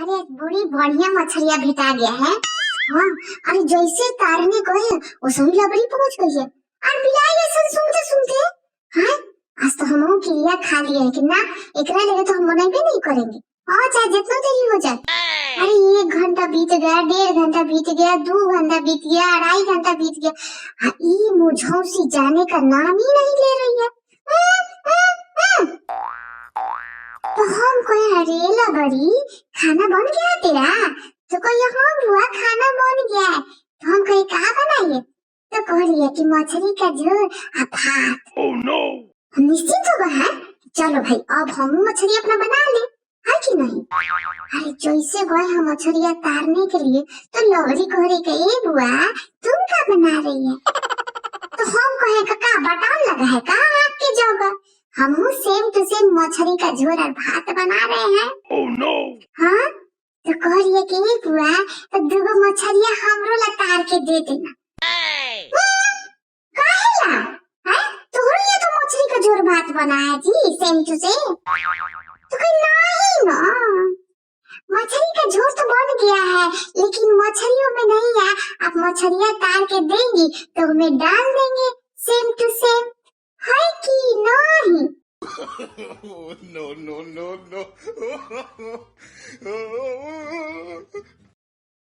अरे बड़ी बढ़िया मछलियाँ भेटा गया है। हाँ, अरे जैसे तारने गए वैसे ही लबड़ी पहुंच गई है। और बिलाई ऐसा सुनते सुनते हाँ आज तो हम क्रिया खा लिए है कि ना एकरा लगे तो हम बनाई भी नहीं करेंगे। हाँ चाहे जितना देरी हो जाए। अरे 1 घंटा बीत गया, 1.5 घंटा बीत गया, 2 घंटा बीत गया, 2.5 घंटा बीत गया। हाँ ये मुझौसी जाने का नाम ही नहीं ले रही है। तो हम कोई अरे लबड़ी खाना बन गया तेरा? तो कोई हाँ बुआ खाना बन गया है। तो हम कहीं कहा बनाइए? तो कह रही है कि मछली का झोल और भात। Oh no! हम निश्चित हो गए हैं। चलो भाई अब हम मछली अपना बना ले, है कि नहीं? अरे जैसे गए हम मछलियाँ तारने के लिए तो लवरी कह रही कि ए बुआ तुम क्या बना रही है? तो हम कहे का बटान लगा है का आपकी जगह? हम सेम टू सेम मछली का झोल और भात बना रहे हैं। Oh no! हाँ तो कह रही है कि ए बुआ तो 2 मछलियाँ हमरो ला तार के दे देना। काहेला? हैं? तोहरो ये तो मछली का झोल भात बना है जी सेम टू सेम। तो कोई नहीं ना मछली का झोल तो बन गया है लेकिन मछलियों में नहीं है। आप मछलियाँ तार के देंगी तो हमें डाल देंगे सेम टू सेम, है कि नहीं? No, no, no, no.